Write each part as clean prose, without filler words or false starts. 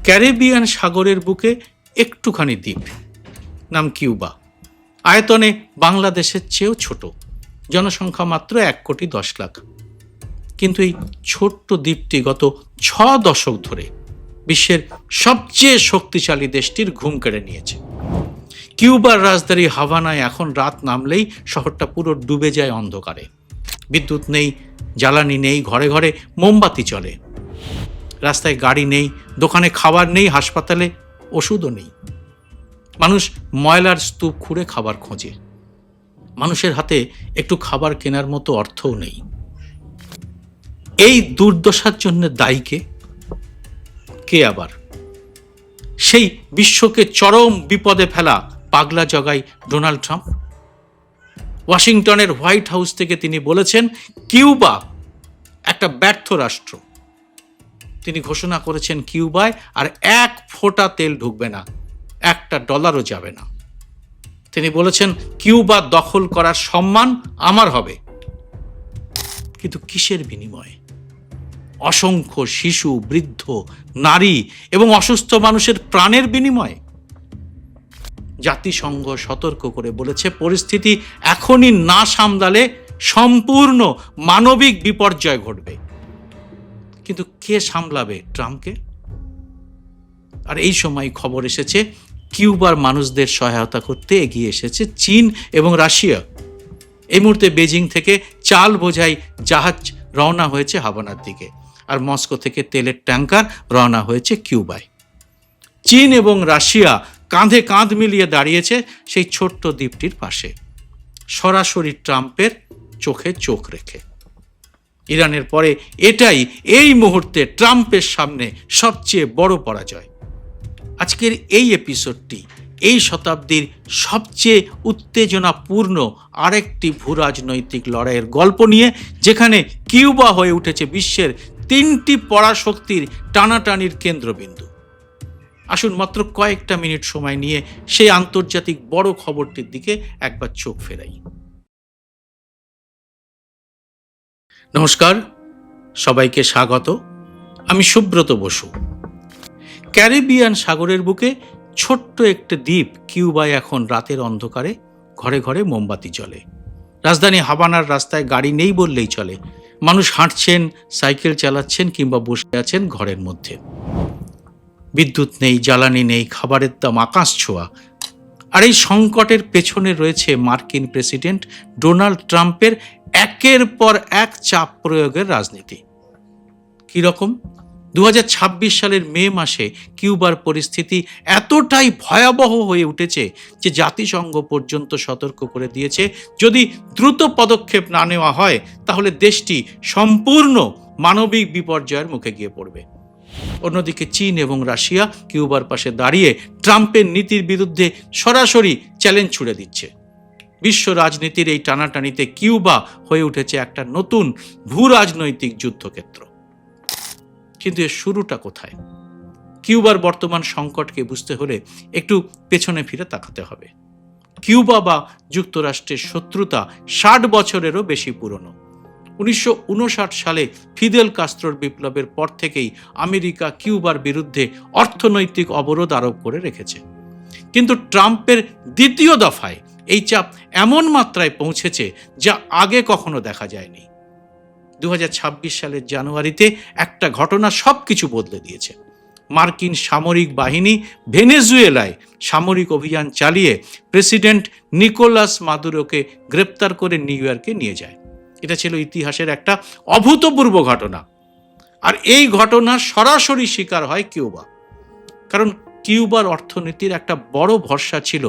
Caribbean সাগরের বুকে একটুখানি দ্বীপ, নাম কিউবা। আয়তনে বাংলাদেশের চেয়েও ছোট, জনসংখ্যা মাত্র 1,10,00,000। কিন্তু এই ছোট্ট দ্বীপটি গত 6 দশক ধরে বিশ্বের সবচেয়ে শক্তিশালী দেশটির ঘুম কেড়ে নিয়েছে। কিউবার রাজধানী হাভানায় এখন রাত নামলেই শহরটা পুরো ডুবে যায় অন্ধকারে। বিদ্যুৎ নেই, জ্বালানি নেই, ঘরে ঘরে মোমবাতি চলে। রাস্তায় গাড়ি নেই, দোকানে খাবার নেই, হাসপাতালে ওষুধও নেই। মানুষ ময়লার স্তূপ খুঁড়ে খাবার খোঁজে। মানুষের হাতে একটু খাবার কেনার মতো অর্থও নেই। এই দুর্দশার জন্য দায়ী কে আবার? সেই বিশ্বকে চরম বিপদে ফেলা পাগলা জগাই ডোনাল্ড ট্রাম্প। ওয়াশিংটনের হোয়াইট হাউস থেকে তিনি বলেছেন, কিউবা একটা ব্যর্থ রাষ্ট্র। তিনি ঘোষণা করেছেন, কিউবায় আর 1 ফোঁটা তেল ঢুকবে না, $1 যাবে না। তিনি বলেছেন, কিউবা দখল করার সম্মান আমার হবে। কিন্তু কিসের বিনিময়ে? অসংখ্য শিশু, বৃদ্ধ, নারী এবং অসুস্থ মানুষের প্রাণের বিনিময়ে। জাতিসংঘ সতর্ক করে বলেছে, পরিস্থিতি এখনই না সামলালে সম্পূর্ণ মানবিক বিপর্যয় ঘটবে। কিন্তু কে সামলাবে ট্রাম্পকে? আর এই সময় খবর এসেছে, কিউবার মানুষদের সহায়তা করতে এগিয়ে এসেছে চীন এবং রাশিয়া। এই মুহূর্তে বেজিং থেকে চাল বোঝাই জাহাজ রওনা হয়েছে হাভানার দিকে, আর মস্কো থেকে তেলের ট্যাঙ্কার রওনা হয়েছে কিউবায়। চীন এবং রাশিয়া কাঁধে কাঁধ মিলিয়ে দাঁড়িয়েছে সেই ছোট্ট দ্বীপটির পাশে, সরাসরি ট্রাম্পের চোখে চোখ রেখে। ইরানের পরে এটাই এই মুহূর্তে ট্রাম্পের সামনে সবচেয়ে বড় পরাজয়। আজকের এই এপিসোডটি এই শতাব্দীর সবচেয়ে উত্তেজনাপূর্ণ আরেকটি ভূরাজনৈতিক লড়াইয়ের গল্প নিয়ে, যেখানে কিউবা হয়ে উঠেছে বিশ্বের 3টি পরাশক্তির টানাটানির কেন্দ্রবিন্দু। আসুন মাত্র কয়েকটা মিনিট সময় নিয়ে সেই আন্তর্জাতিক বড় খবরটির দিকে একবার চোখ ফেরাই। নমস্কার, সবাইকে স্বাগত। আমি সুব্রত বসু। ক্যারিবিয়ান সাগরের বুকে ছোট্ট একটি দ্বীপ কিউবায় এখন রাতের অন্ধকারে ঘরে ঘরে মোমবাতি জ্বলে। রাজধানী হাভানার রাস্তায় গাড়ি নেই বললেই চলে। মানুষ হাঁটছেন, সাইকেল চালাচ্ছেন কিংবা বসে আছেন ঘরের মধ্যে। বিদ্যুৎ নেই, জ্বালানি নেই, খাবারের দাম আকাশ ছোঁয়া। আর এই সংকটের পেছনে রয়েছে মার্কিন প্রেসিডেন্ট ডোনাল্ড ট্রাম্পের একের পর এক চাপ প্রয়োগের রাজনীতি। কিরকম? 2026 সালের মে মাসে কিউবার পরিস্থিতি এতটাই ভয়াবহ হয়ে উঠেছে যে জাতিসংঘ পর্যন্ত সতর্ক করে দিয়েছে, যদি দ্রুত পদক্ষেপ না নেওয়া হয় তাহলে দেশটি সম্পূর্ণ মানবিক বিপর্যয়ের মুখে গিয়ে পড়বে। অন্যদিকে চীন এবং রাশিয়া কিউবার পাশে দাঁড়িয়ে ট্রাম্পের নীতির বিরুদ্ধে সরাসরি চ্যালেঞ্জ ছুড়ে দিচ্ছে। বিশ্ব রাজনীতির এই টানাটানিতে কিউবা হয়ে উঠেছে একটা নতুন ভূরাজনৈতিক যুদ্ধক্ষেত্র। কিন্তু এর শুরুটা কোথায়? কিউবার বর্তমান সংকটকে বুঝতে হলে একটু পেছনে ফিরে তাকাতে হবে। কিউবা বা যুক্তরাষ্ট্রের শত্রুতা 60 বছরেরও বেশি পুরনো। 1959 সালে ফিদেল কাস্ত্রোর বিপ্লবের পর থেকেই আমেরিকা কিউবার বিরুদ্ধে অর্থনৈতিক অবরোধ আরোপ করে রেখেছে। কিন্তু ট্রাম্পের দ্বিতীয় দফায় এই চাপ এমন মাত্রায় পৌঁছেছে যা আগে কখনো দেখা যায়নি। 2026 সালের জানুয়ারিতে একটা ঘটনা সবকিছু বদলে দিয়েছে। মার্কিন সামরিক বাহিনী ভেনেজুয়েলায় সামরিক অভিযান চালিয়ে প্রেসিডেন্ট নিকোলাস মাদুরোকে গ্রেপ্তার করে নিউ ইয়র্কে নিয়ে যায়। এটা ছিল ইতিহাসের একটা অভূতপূর্ব ঘটনা। আর এই ঘটনার সরাসরি শিকার হয় কিউবা। কারণ কিউবার অর্থনীতির একটা বড় ভরসা ছিল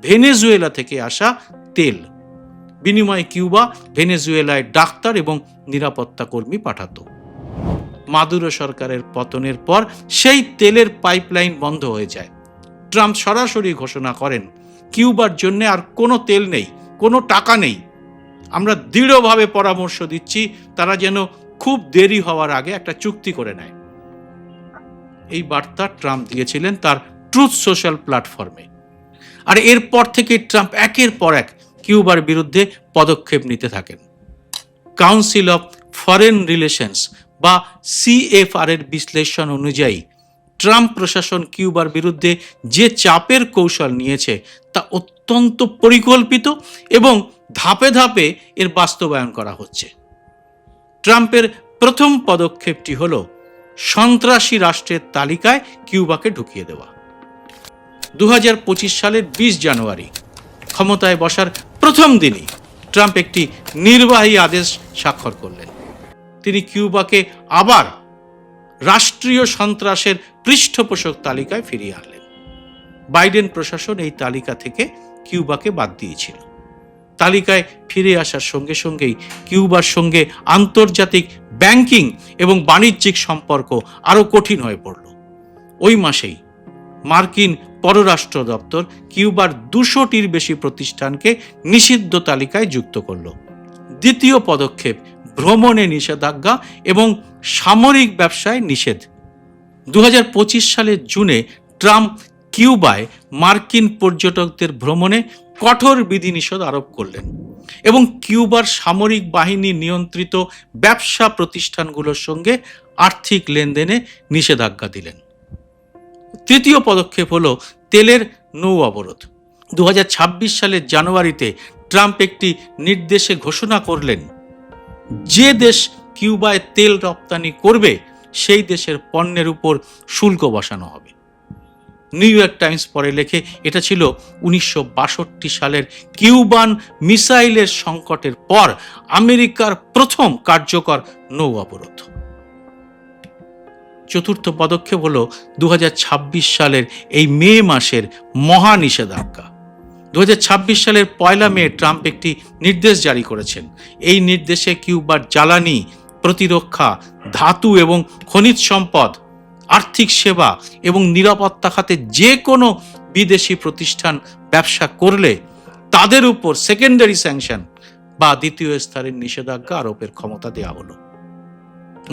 ভেনেজুয়েলা থেকে আসা তেল। বিনিময়ে কিউবা ভেনেজুয়েলায় ডাক্তার এবং নিরাপত্তা কর্মী পাঠাতো। মাদুরো সরকারের পতনের পর সেই তেলের পাইপলাইন বন্ধ হয়ে যায়। ট্রাম্প সরাসরি ঘোষণা করেন, কিউবার জন্য আর কোনো তেল নেই, কোনো টাকা নেই। আমরা দৃঢ়ভাবে পরামর্শ দিচ্ছি তারা যেন খুব দেরি হওয়ার আগে একটা চুক্তি করে নেয়। এই বার্তা ট্রাম্প দিয়েছিলেন তার ট্রুথ সোশ্যাল প্ল্যাটফর্মে। আর এরপর থেকে ট্রাম্প একের পর এক কিউবার বিরুদ্ধে পদক্ষেপ নিতে থাকেন। কাউন্সিল অফ ফরেন রিলেশনস বা CFR এর বিশ্লেষণ অনুযায়ী ট্রাম্প প্রশাসন কিউবার বিরুদ্ধে যে চাপের কৌশল নিয়েছে তা অত্যন্ত পরিকল্পিত এবং ধাপে ধাপে এর বাস্তবায়ন করা হচ্ছে। ট্রাম্পের প্রথম পদক্ষেপটি হল সন্ত্রাসী রাষ্ট্রের তালিকায় কিউবাকে ঢুকিয়ে দেওয়া। 2025 সালের 20 জানুয়ারি ক্ষমতায় বসার প্রথম দিনই ট্রাম্প একটি নির্বাহী আদেশ স্বাক্ষর করলেন। তিনি কিউবাকে আবার রাষ্ট্রীয় সন্ত্রাসের পৃষ্ঠপোষক তালিকায় ফিরিয়ে আনলেন। বাইডেন প্রশাসন এই তালিকা থেকে কিউবাকে বাদ দিয়েছিল। তালিকায় ফিরে আসার সঙ্গে সঙ্গেই কিউবার সঙ্গে আন্তর্জাতিক ব্যাংকিং এবং বাণিজ্যিক সম্পর্ক আরও কঠিন হয়ে পড়ল। ওই মাসেই মার্কিন পররাষ্ট্র দপ্তর কিউবার 200টির বেশি প্রতিষ্ঠানকে নিষিদ্ধ তালিকায় যুক্ত করল। দ্বিতীয় পদক্ষেপ ভ্রমণে নিষেধাজ্ঞা এবং সামরিক ব্যবসায় নিষেধ। 2025 সালের জুনে ট্রাম্প কিউবায় মার্কিন পর্যটকদের ভ্রমণে কঠোর বিধিনিষেধ আরোপ করলেন এবং কিউবার সামরিক বাহিনী নিয়ন্ত্রিত ব্যবসা প্রতিষ্ঠানগুলোর সঙ্গে আর্থিক লেনদেনে নিষেধাজ্ঞা দিলেন। তৃতীয় পদক্ষেপ হলো তেলের নৌ অবরোধ। 2026 সালের জানুয়ারিতে ট্রাম্প একটি নির্দেশে ঘোষণা করলেন, যে দেশ কিউবায় তেল রপ্তানি করবে সেই দেশের পণ্যের উপর শুল্ক বসানো হবে। নিউ ইয়র্ক টাইমস পরে লেখে, এটা ছিল 1962 সালের কিউবান মিসাইলের সংকটের পর আমেরিকার প্রথম কার্যকর নৌ অবরোধ। চতুর্থ পদক্ষেপ হলো 2026 সালের এই মে মাসের মহা নিষেধাজ্ঞা। 2026 সালের 1 মে ট্রাম্প একটি নির্দেশ জারি করেছেন। এই নির্দেশে কিউবার জ্বালানি, প্রতিরক্ষা, ধাতু এবং খনিজ সম্পদ, আর্থিক সেবা এবং নিরাপত্তা খাতে যে কোনো বিদেশি প্রতিষ্ঠান ব্যবসা করলে তাদের উপর সেকেন্ডারি স্যাংশন বা দ্বিতীয় স্তরের নিষেধাজ্ঞা আরোপের ক্ষমতা দেওয়া হলো।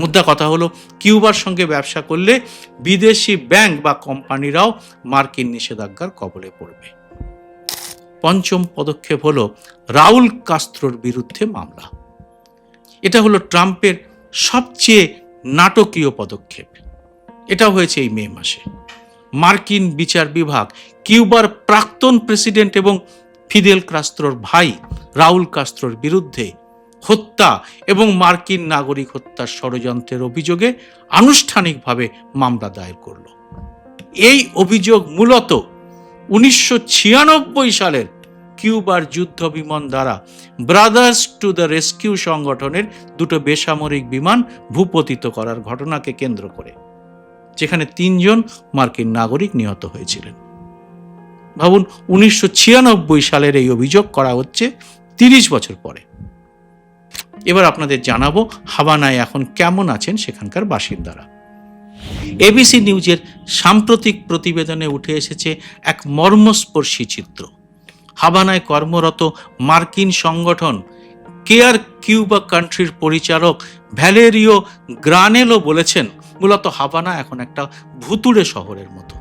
মুদ্রা কথা হলো, কিউবার সঙ্গে ব্যবসা করলে বিদেশি ব্যাংক বা কোম্পানিরাও মার্কিন নিষেধাজ্ঞার কবলে পড়বে। পঞ্চম পদক্ষেপ হলো রাউল কাস্ত্রোর বিরুদ্ধে মামলা। এটা হলো ট্রাম্পের সবচেয়ে নাটকীয় পদক্ষেপ। এটা হয়েছে এই মে মাসে। মার্কিন বিচার বিভাগ কিউবার প্রাক্তন প্রেসিডেন্ট এবং ফিদেল কাস্ত্রোর ভাই রাউল কাস্ত্রোর বিরুদ্ধে হত্যা এবং মার্কিন নাগরিক হত্যার ষড়যন্ত্রের অভিযোগে আনুষ্ঠানিকভাবে মামলা দায়ের করল। এই অভিযোগ মূলত 1996 সালের কিউবার যুদ্ধ বিমান দ্বারা ব্রাদার্স টু দ্য রেস্কিউ সংগঠনের 2টো বেসামরিক বিমান ভূপতিত করার ঘটনাকে কেন্দ্র করে, যেখানে 3 জন মার্কিন নাগরিক নিহত হয়েছিলেন। ভাবুন, 1996 সালের এই অভিযোগ করা হচ্ছে 30 বছর পরে। এবার আপনাদের জানাবো হাভানায় এখন কেমন আছেন সেখানকার বাসিন্দারা। এবিসি নিউজের সাম্প্রতিক প্রতিবেদনে উঠে এসেছে এক মর্মস্পর্শী চিত্র। হাভানায় কর্মরত মার্কিন সংগঠন কেয়ার কিউবা কান্ট্রির পরিচালক ভ্যালেরিও গ্রানেলো বলেছেন, মূলত হাভানা এখন একটা ভুতুড়ে শহরের মতো।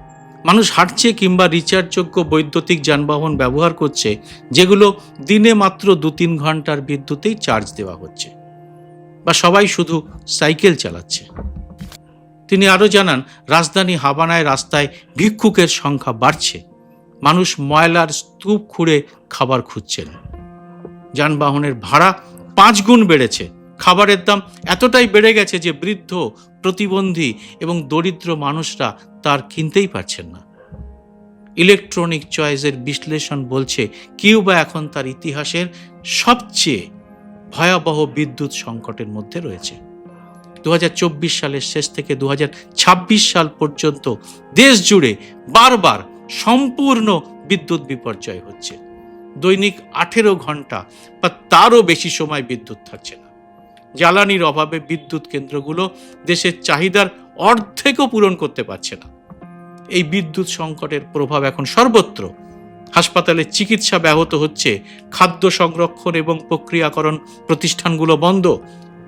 মানুষ হাঁটছে কিংবা রিচার্জযোগ্য বৈদ্যুতিক যানবাহন ব্যবহার করছে, যেগুলো দিনে মাত্র 2-3 ঘন্টার বিদ্যুতেই চার্জ দেওয়া হচ্ছে, বা সবাই শুধু সাইকেল চালাচ্ছে। তিনি আরও জানান, রাজধানী হাভানায় রাস্তায় ভিক্ষুকের সংখ্যা বাড়ছে। মানুষ ময়লার স্তূপ খুঁড়ে খাবার খুঁজছেন। যানবাহনের ভাড়া 5 গুণ বেড়েছে। খাবারের দাম এতটাই বেড়ে গেছে যে বৃদ্ধ, প্রতিবন্ধী এবং দরিদ্র মানুষরা তার কিনতেই পারছেন না। ইলেকট্রনিক চয়েসের বিশ্লেষণ বলছে, কিউবা এখন তার ইতিহাসের সবচেয়ে ভয়াবহ বিদ্যুৎ সংকটের মধ্যে রয়েছে। 2024 সালের শেষ থেকে 2026 সাল পর্যন্ত দেশ জুড়ে বারবার সম্পূর্ণ বিদ্যুৎ বিপর্যয় হচ্ছে। দৈনিক 18 ঘন্টা বা তারও বেশি সময় বিদ্যুৎ থাকছে না। জ্বালানির অভাবে বিদ্যুৎ কেন্দ্রগুলো দেশের চাহিদার অর্ধেকও পূরণ করতে পারছে না। এই বিদ্যুৎ সংকটের প্রভাব এখন সর্বত্র। হাসপাতালে চিকিৎসা ব্যাহত হচ্ছে, খাদ্য সংরক্ষণ এবং প্রক্রিয়াকরণ প্রতিষ্ঠানগুলো বন্ধ,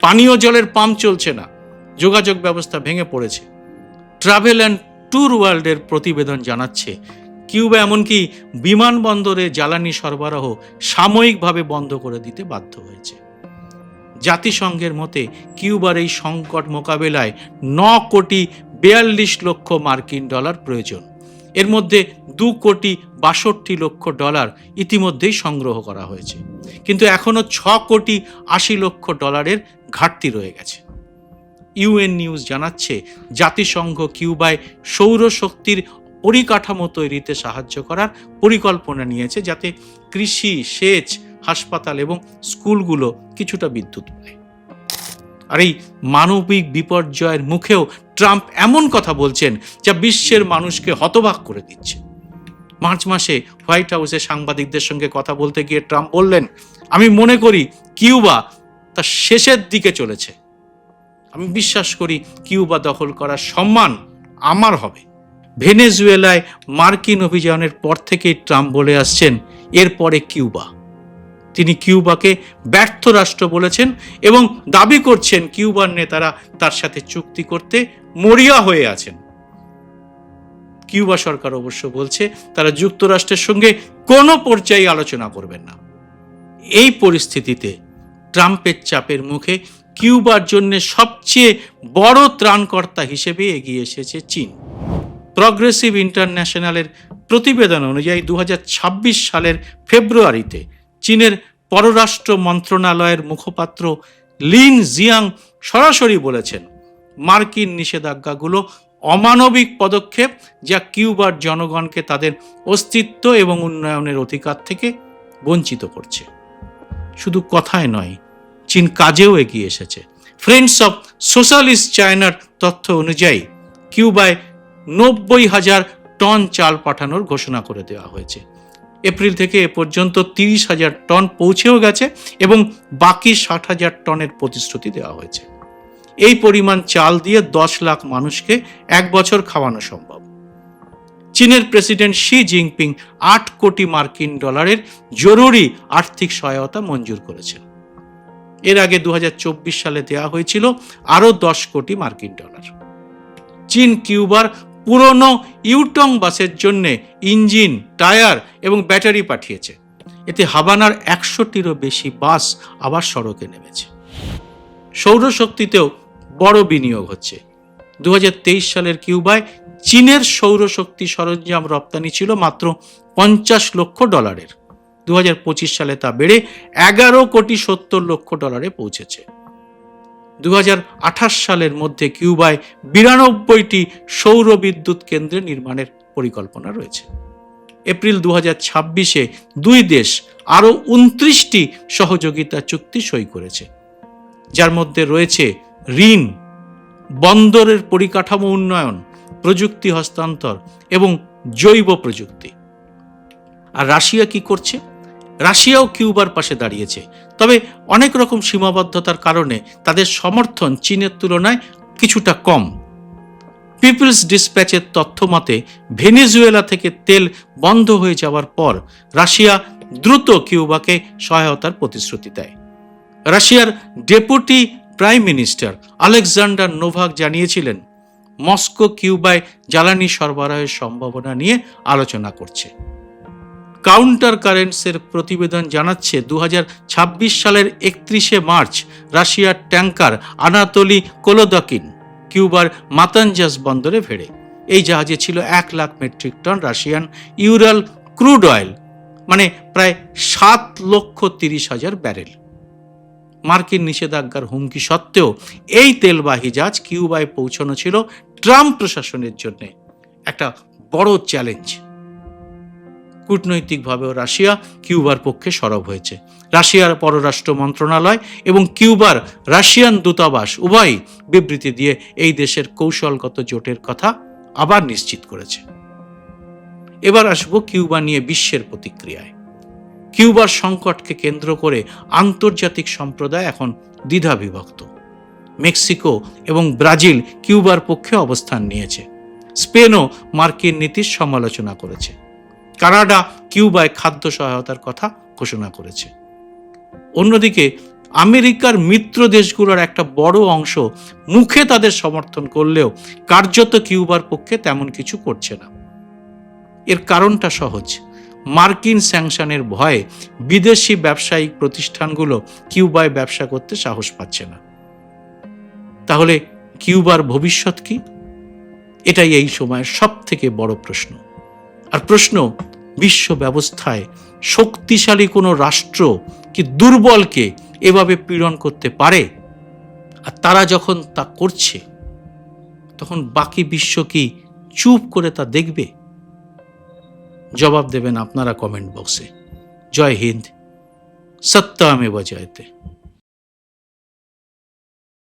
পানীয় জলের পাম্প চলছে না, যোগাযোগ ব্যবস্থা ভেঙে পড়েছে। ট্রাভেল অ্যান্ড ট্যুর ওয়ার্ল্ডের প্রতিবেদন জানাচ্ছে, কিউবা এমনকি বিমানবন্দরে জ্বালানি সরবরাহ সাময়িকভাবে বন্ধ করে দিতে বাধ্য হয়েছে। জাতিসংঘের মতে কিউবার এই সংকট মোকাবেলায় 9 কোটি 42 লক্ষ মার্কিন ডলার প্রয়োজন। এর মধ্যে $2,62,00,000 ইতিমধ্যেই সংগ্রহ করা হয়েছে, কিন্তু এখনো $6,80,00,000 ঘাটতি রয়ে গেছে। ইউএন নিউজ জানাচ্ছে, জাতিসংঘ কিউবায় সৌরশক্তির পরিকাঠামো তৈরিতে সাহায্য করার পরিকল্পনা নিয়েছে, যাতে কৃষি, সেচ, হাসপাতাল এবং স্কুলগুলো কিছুটা বিদ্যুৎ পায়। আর এই মানবিক বিপর্যয়ের মুখেও ট্রাম্প এমন কথা বলছেন যা বিশ্বের মানুষকে হতবাক করে দিচ্ছে। মার্চ মাসে হোয়াইট হাউসে সাংবাদিকদের সঙ্গে কথা বলতে গিয়ে ট্রাম্প বললেন, আমি মনে করি কিউবা তার শেষের দিকে চলেছে। আমি বিশ্বাস করি কিউবা দখল করার সম্মান আমার হবে। ভেনেজুয়েলায় মার্কিন অভিযানের পর থেকেই ট্রাম্প বলে আসছেন, এরপরে কিউবা। তিনি কিউবাকে ব্যর্থ রাষ্ট্র বলেছেন এবং দাবি করছেন কিউবার নেতারা তার সাথে চুক্তি করতে মরিয়া হয়ে আছেন। কিউবা সরকার অবশ্য বলছে তারা যুক্তরাষ্ট্রের সঙ্গে কোনো পর্যায়ে আলোচনা করবেন না। এই পরিস্থিতিতে ট্রাম্পের চাপের মুখে কিউবার জন্য সবচেয়ে বড় ত্রাণকর্তা হিসেবে এগিয়ে এসেছে চীন। প্রগ্রেসিভ ইন্টারন্যাশনালের প্রতিবেদন অনুযায়ী 2026 সালের ফেব্রুয়ারিতে চীনের পররাষ্ট্র মন্ত্রণালয়ের মুখপাত্র লিন জিয়াং সরাসরি বলেছেন, মার্কিন নিষেধাজ্ঞাগুলো অমানবিক পদক্ষেপ যা কিউবার জনগণকে তাদের অস্তিত্ব এবং উন্নয়নের অধিকার থেকে বঞ্চিত করছে। শুধু কথায় নয়, চীন কাজেও এগিয়ে এসেছে। ফ্রেন্ডস অফ সোশ্যালিস্ট চায়নার তথ্য অনুযায়ী কিউবায় 90,000 টন চাল পাঠানোর ঘোষণা করে দেওয়া হয়েছে। এপ্রিল থেকে এ পর্যন্ত 30,000 টন পৌঁছেও গেছে এবং বাকি 60,000 টনের প্রতিশ্রুতি দেওয়া হয়েছে। এই পরিমাণ চাল দিয়ে 10 লাখ মানুষকে 1 বছর খাওয়ানো সম্ভব। চীনের প্রেসিডেন্ট শি জিনপিং 8 কোটি মার্কিন ডলারের জরুরি আর্থিক সহায়তা মঞ্জুর করেছেন। এর আগে 2024 সালে দেওয়া হয়েছিল আরও 10 কোটি মার্কিন ডলার। চীন কিউবার পুরনো ইউটং বাসের জন্য ইঞ্জিন, টায়ার এবং ব্যাটারি পাঠিয়েছে। এতে হাভানার 100টিরও বেশি বাস আবার সড়কে নেমেছে। সৌরশক্তিতেও বড় বিনিয়োগ হচ্ছে। 2023 সালের কিউবায় চীনের সৌরশক্তি সরঞ্জাম রপ্তানি ছিল মাত্র $50 লক্ষ। 2025 সালে তা বেড়ে $11,70,00,000 পৌঁছেছে। 2028 সালের মধ্যে কিউবায় 92টি সৌর বিদ্যুৎ কেন্দ্র নির্মাণের পরিকল্পনা রয়েছে। এপ্রিল 2026-এ দুই দেশ আরও 29টি সহযোগিতা চুক্তি সই করেছে, যার মধ্যে রয়েছে ঋণ, বন্দরের পরিকাঠামো উন্নয়ন, প্রযুক্তি হস্তান্তর এবং জৈব প্রযুক্তি। আর রাশিয়া কি করছে? রাশিয়াও কিউবার পাশে দাঁড়িয়েছে, তবে অনেক রকম সীমাবদ্ধতার কারণে তাদের সমর্থন চীনের তুলনায় কিছুটা কম। পিপলস ডিসপ্যাচের তথ্য মতে ভেনেজুয়েলা থেকে তেল বন্ধ হয়ে যাওয়ার পর রাশিয়া দ্রুত কিউবাকে সহায়তার প্রতিশ্রুতি দেয়। রাশিয়ার deputy prime minister Alexander Novak জানিয়েছিলেন, মস্কো কিউবায় জ্বালানি সরবরাহের সম্ভাবনা নিয়ে আলোচনা করছে। কাউন্টার কারেন্টসের প্রতিবেদন জানাচ্ছে 2026 সালের 31শে মার্চ রাশিয়ার ট্যাঙ্কার আনাতোলি কোলোদকিন কিউবার মাতানজাস বন্দরে ভেড়ে। এই জাহাজে ছিল 1 lakh metric ton Russian Ural crude oil, মানে প্রায় 7,30,000 ব্যারেল। মার্কিন নিষেধাজ্ঞার হুমকি সত্ত্বেও এই তেলবাহী জাহাজ কিউবায় পৌঁছানো ছিল ট্রাম্প প্রশাসনের জন্য একটা বড় চ্যালেঞ্জ। কূটনৈতিকভাবেও রাশিয়া কিউবার পক্ষে সরব হয়েছে। রাশিয়ার পররাষ্ট্র মন্ত্রণালয় এবং কিউবার রাশিয়ান দূতাবাস উভয়ই বিবৃতি দিয়ে এই দেশের কৌশলগত জোটের কথা আবার নিশ্চিত করেছে। এবার আসবো কিউবা নিয়ে বিশ্বের প্রতিক্রিয়ায়। কিউবার সংকটকে কেন্দ্র করে আন্তর্জাতিক সম্প্রদায় এখন দ্বিধাবিভক্ত। মেক্সিকো এবং ব্রাজিল কিউবার পক্ষে অবস্থান নিয়েছে। স্পেনও মার্কিন নীতির সমালোচনা করেছে। কানাডা কিউবায় খাদ্য সহায়তার কথা ঘোষণা করেছে। অন্যদিকে আমেরিকার মিত্র দেশগুলোর একটা বড় অংশ মুখে তাদের সমর্থন করলেও কার্যত কিউবার পক্ষে তেমন কিছু করছে না। এর কারণটা সহজ, মার্কিন স্যাংশনের ভয়ে বিদেশি ব্যবসায়িক প্রতিষ্ঠানগুলো কিউবায় ব্যবসা করতে সাহস পাচ্ছে না। তাহলে কিউবার ভবিষ্যৎ কি? এটাই এই সময়ের সব থেকে বড় প্রশ্ন। আর প্রশ্ন, বিশ্ব ব্যবস্থায় শক্তিশালী কোনো রাষ্ট্র কি দুর্বলকে এভাবে পীড়ন করতে পারে? আর তারা যখন তা করছে, তখন বাকি বিশ্ব কি চুপ করে তা দেখবে? জবাব দেবেন আপনারা কমেন্ট বক্সে। জয় হিন্দ, সত্যমেব জয়তে।